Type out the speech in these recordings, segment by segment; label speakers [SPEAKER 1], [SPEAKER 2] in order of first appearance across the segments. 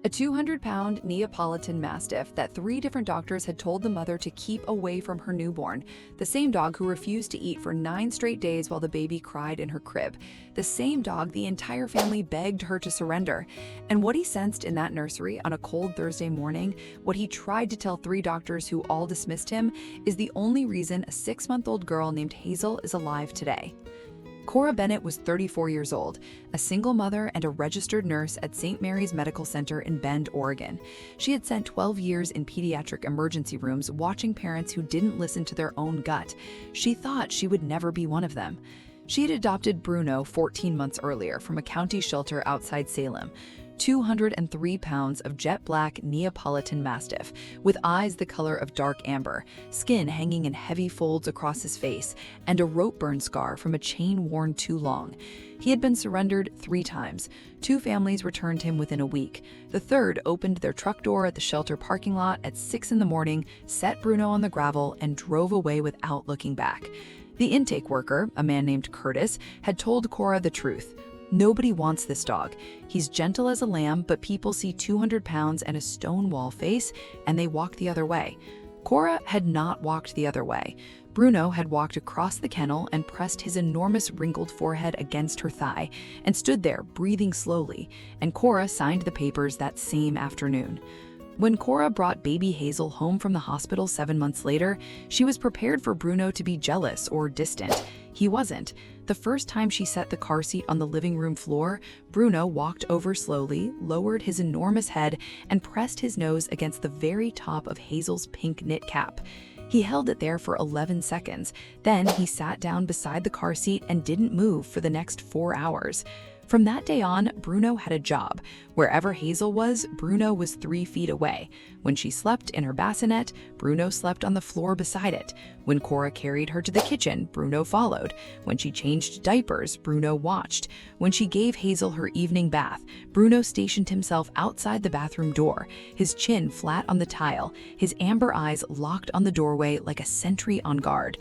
[SPEAKER 1] A 200-pound Neapolitan Mastiff that 3 different doctors had told the mother to keep away from her newborn. The same dog who refused to eat for 9 straight days while the baby cried in her crib. The same dog the entire family begged her to surrender. And what he sensed in that nursery on a cold Thursday morning, what he tried to tell 3 doctors who all dismissed him, is the only reason a 6-month-old girl named Hazel is alive today. Cora Bennett was 34 years old, a single mother and a registered nurse at St. Mary's Medical Center in Bend, Oregon. She had spent 12 years in pediatric emergency rooms watching parents who didn't listen to their own gut. She thought she would never be one of them. She had adopted Bruno 14 months earlier from a county shelter outside Salem. 203 pounds of jet black Neapolitan Mastiff, with eyes the color of dark amber, skin hanging in heavy folds across his face, and a rope burn scar from a chain worn too long. He had been surrendered 3 times. 2 families returned him within a week. The third opened their truck door at the shelter parking lot at 6 in the morning, set Bruno on the gravel, and drove away without looking back. The intake worker, a man named Curtis, had told Cora the truth. Nobody wants this dog. He's gentle as a lamb, but people see 200 pounds and a stone wall face, and they walk the other way. Cora had not walked the other way. Bruno had walked across the kennel and pressed his enormous wrinkled forehead against her thigh, and stood there, breathing slowly, and Cora signed the papers that same afternoon. When Cora brought baby Hazel home from the hospital 7 months later, she was prepared for Bruno to be jealous or distant. He wasn't. The first time she set the car seat on the living room floor, Bruno walked over slowly, lowered his enormous head, and pressed his nose against the very top of Hazel's pink knit cap. He held it there for 11 seconds. Then he sat down beside the car seat and didn't move for the next 4 hours. From that day on, Bruno had a job. Wherever Hazel was, Bruno was 3 feet away. When she slept in her bassinet, Bruno slept on the floor beside it. When Cora carried her to the kitchen, Bruno followed. When she changed diapers, Bruno watched. When she gave Hazel her evening bath, Bruno stationed himself outside the bathroom door, his chin flat on the tile, his amber eyes locked on the doorway like a sentry on guard.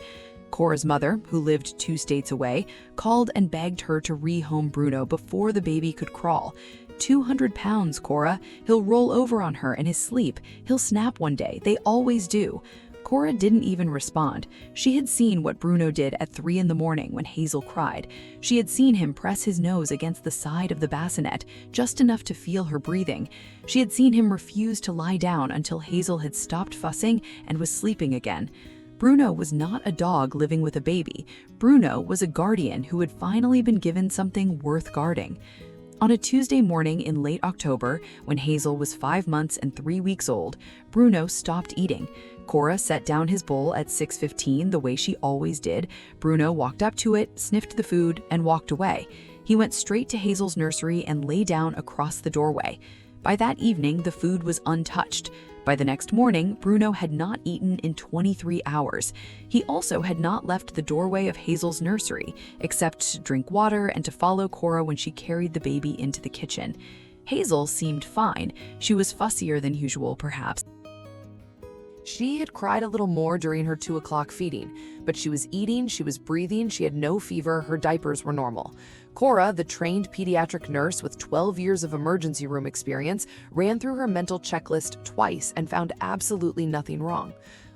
[SPEAKER 1] Cora's mother, who lived 2 states away, called and begged her to rehome Bruno before the baby could crawl. 200 pounds, Cora. He'll roll over on her in his sleep. He'll snap one day. They always do. Cora didn't even respond. She had seen what Bruno did at 3 in the morning when Hazel cried. She had seen him press his nose against the side of the bassinet, just enough to feel her breathing. She had seen him refuse to lie down until Hazel had stopped fussing and was sleeping again. Bruno was not a dog living with a baby. Bruno was a guardian who had finally been given something worth guarding. On a Tuesday morning in late October, when Hazel was 5 months and 3 weeks old, Bruno stopped eating. Cora set down his bowl at 6:15 the way she always did. Bruno walked up to it, sniffed the food, and walked away. He went straight to Hazel's nursery and lay down across the doorway. By that evening, the food was untouched. By the next morning, Bruno had not eaten in 23 hours. He also had not left the doorway of Hazel's nursery, except to drink water and to follow Cora when she carried the baby into the kitchen. Hazel seemed fine. She was fussier than usual, perhaps. She had cried a little more during her 2 o'clock feeding, but she was eating, she was breathing, she had no fever, her diapers were normal. Cora, the trained pediatric nurse with 12 years of emergency room experience, ran through her mental checklist twice and found absolutely nothing wrong.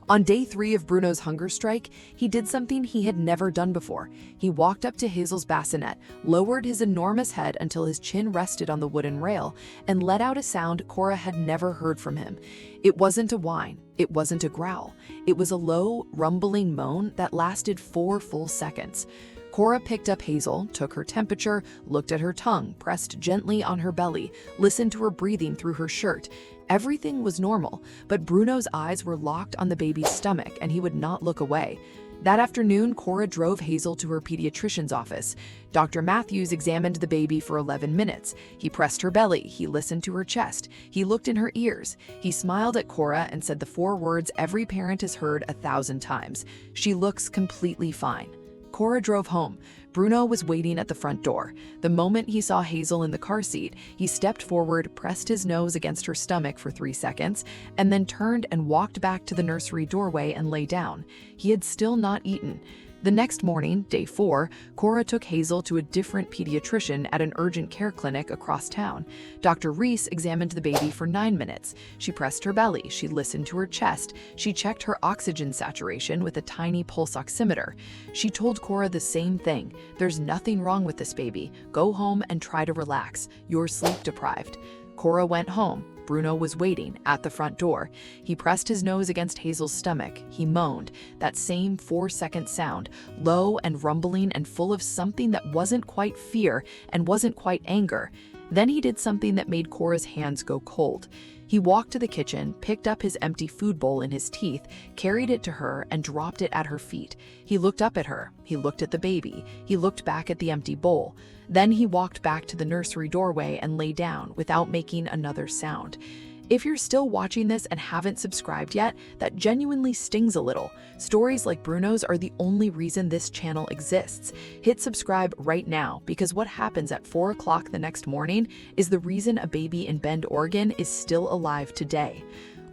[SPEAKER 1] On day 3 of Bruno's hunger strike, he did something he had never done before. He walked up to Hazel's bassinet, lowered his enormous head until his chin rested on the wooden rail, and let out a sound Cora had never heard from him. It wasn't a whine. It wasn't a growl. It was a low, rumbling moan that lasted 4 full seconds. Cora picked up Hazel, took her temperature, looked at her tongue, pressed gently on her belly, listened to her breathing through her shirt. Everything was normal, but Bruno's eyes were locked on the baby's stomach and he would not look away. That afternoon, Cora drove Hazel to her pediatrician's office. Dr. Matthews examined the baby for 11 minutes. He pressed her belly, he listened to her chest, he looked in her ears. He smiled at Cora and said the 4 words every parent has heard 1,000 times. "She looks completely fine." Cora drove home. Bruno was waiting at the front door. The moment he saw Hazel in the car seat, he stepped forward, pressed his nose against her stomach for 3 seconds, and then turned and walked back to the nursery doorway and lay down. He had still not eaten. The next morning, day 4, Cora took Hazel to a different pediatrician at an urgent care clinic across town. Dr. Reese examined the baby for 9 minutes. She pressed her belly, she listened to her chest, she checked her oxygen saturation with a tiny pulse oximeter. She told Cora the same thing: "There's nothing wrong with this baby. Go home and try to relax. You're sleep deprived." Cora went home. Bruno was waiting at the front door. He pressed his nose against Hazel's stomach. He moaned, that same 4-second sound, low and rumbling and full of something that wasn't quite fear and wasn't quite anger. Then he did something that made Cora's hands go cold. He walked to the kitchen, picked up his empty food bowl in his teeth, carried it to her, and dropped it at her feet. He looked up at her. He looked at the baby. He looked back at the empty bowl. Then he walked back to the nursery doorway and lay down without making another sound. If you're still watching this and haven't subscribed yet, that genuinely stings a little. Stories like Bruno's are the only reason this channel exists. Hit subscribe right now, because what happens at 4 o'clock the next morning is the reason a baby in Bend, Oregon is still alive today.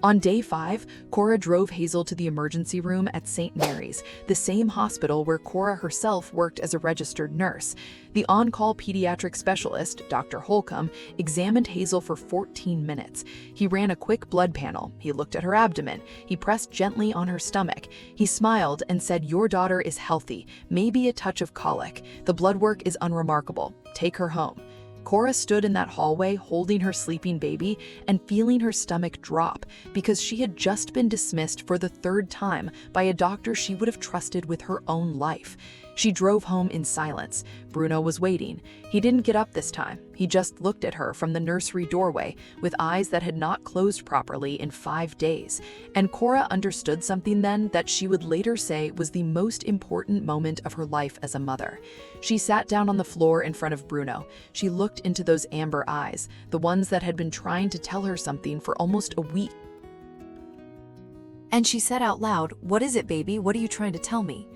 [SPEAKER 1] On day 5, Cora drove Hazel to the emergency room at St. Mary's, the same hospital where Cora herself worked as a registered nurse. The on-call pediatric specialist, Dr. Holcomb, examined Hazel for 14 minutes. He ran a quick blood panel. He looked at her abdomen. He pressed gently on her stomach. He smiled and said, "Your daughter is healthy, maybe a touch of colic. The blood work is unremarkable. Take her home." Cora stood in that hallway holding her sleeping baby and feeling her stomach drop because she had just been dismissed for the 3rd time by a doctor she would have trusted with her own life. She drove home in silence. Bruno was waiting. He didn't get up this time. He just looked at her from the nursery doorway with eyes that had not closed properly in 5 days. And Cora understood something then that she would later say was the most important moment of her life as a mother. She sat down on the floor in front of Bruno. She looked into those amber eyes, the ones that had been trying to tell her something for almost a week. And she said out loud, "What is it, baby? What are you trying to tell me?"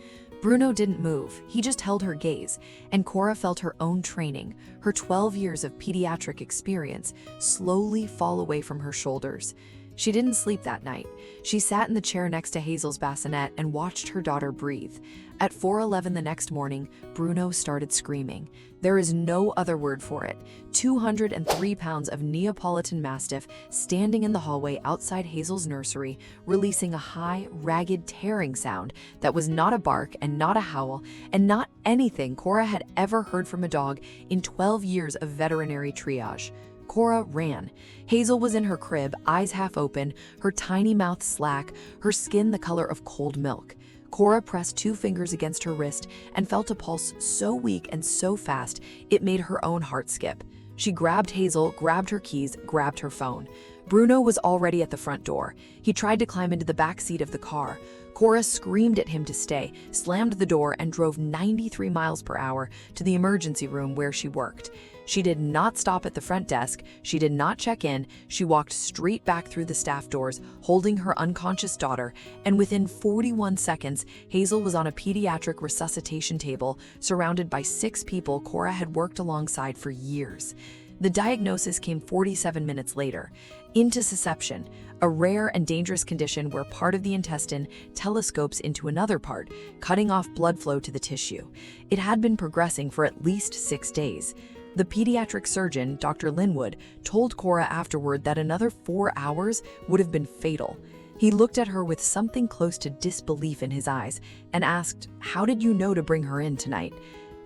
[SPEAKER 1] Bruno didn't move. He just held her gaze, and Cora felt her own training, her 12 years of pediatric experience, slowly fall away from her shoulders. She didn't sleep that night. She sat in the chair next to Hazel's bassinet and watched her daughter breathe. At 4:11 the next morning, Bruno started screaming. There is no other word for it. 203 pounds of Neapolitan Mastiff standing in the hallway outside Hazel's nursery, releasing a high, ragged, tearing sound that was not a bark and not a howl and not anything Cora had ever heard from a dog in 12 years of veterinary triage. Cora ran. Hazel was in her crib, eyes half open, her tiny mouth slack, her skin the color of cold milk. Cora pressed 2 fingers against her wrist and felt a pulse so weak and so fast it made her own heart skip. She grabbed Hazel, grabbed her keys, grabbed her phone. Bruno was already at the front door. He tried to climb into the back seat of the car. Cora screamed at him to stay, slammed the door, and drove 93 miles per hour to the emergency room where she worked. She did not stop at the front desk. She did not check in. She walked straight back through the staff doors, holding her unconscious daughter, and within 41 seconds, Hazel was on a pediatric resuscitation table, surrounded by 6 people Cora had worked alongside for years. The diagnosis came 47 minutes later: intussusception, a rare and dangerous condition where part of the intestine telescopes into another part, cutting off blood flow to the tissue. It had been progressing for at least 6 days. The pediatric surgeon, Dr. Linwood, told Cora afterward that another 4 hours would have been fatal. He looked at her with something close to disbelief in his eyes and asked, "How did you know to bring her in tonight?"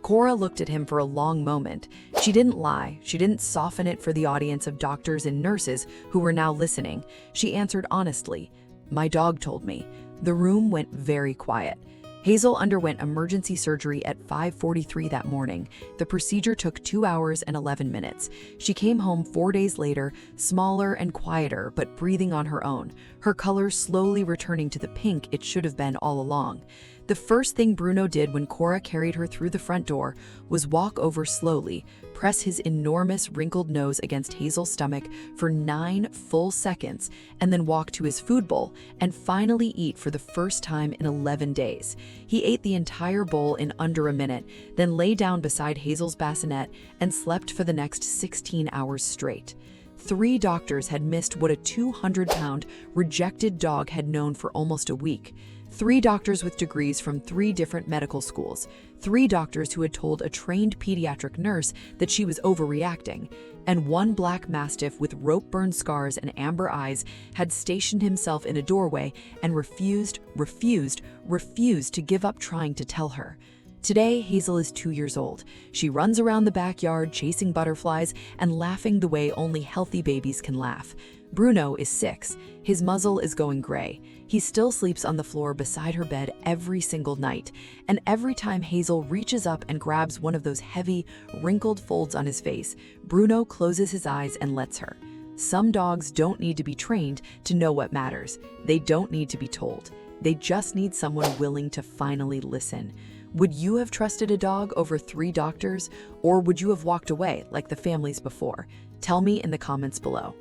[SPEAKER 1] Cora looked at him for a long moment. She didn't lie. She didn't soften it for the audience of doctors and nurses who were now listening. She answered honestly, "My dog told me." The room went very quiet. Hazel underwent emergency surgery at 5:43 that morning. The procedure took 2 hours and 11 minutes. She came home 4 days later, smaller and quieter, but breathing on her own, her color slowly returning to the pink it should have been all along. The first thing Bruno did when Cora carried her through the front door was walk over slowly, press his enormous wrinkled nose against Hazel's stomach for 9 full seconds, and then walk to his food bowl and finally eat for the first time in 11 days. He ate the entire bowl in under a minute, then lay down beside Hazel's bassinet and slept for the next 16 hours straight. 3 doctors had missed what a 200-pound rejected dog had known for almost a week. Three doctors with degrees from three different medical schools. Three doctors who had told a trained pediatric nurse that she was overreacting. And one black Mastiff with rope-burn scars and amber eyes had stationed himself in a doorway and refused to give up trying to tell her. Today, Hazel is 2 years old. She runs around the backyard chasing butterflies and laughing the way only healthy babies can laugh. Bruno is 6. His muzzle is going gray. He still sleeps on the floor beside her bed every single night. And every time Hazel reaches up and grabs one of those heavy, wrinkled folds on his face, Bruno closes his eyes and lets her. Some dogs don't need to be trained to know what matters. They don't need to be told. They just need someone willing to finally listen. Would you have trusted a dog over 3 doctors, or would you have walked away like the families before? Tell me in the comments below.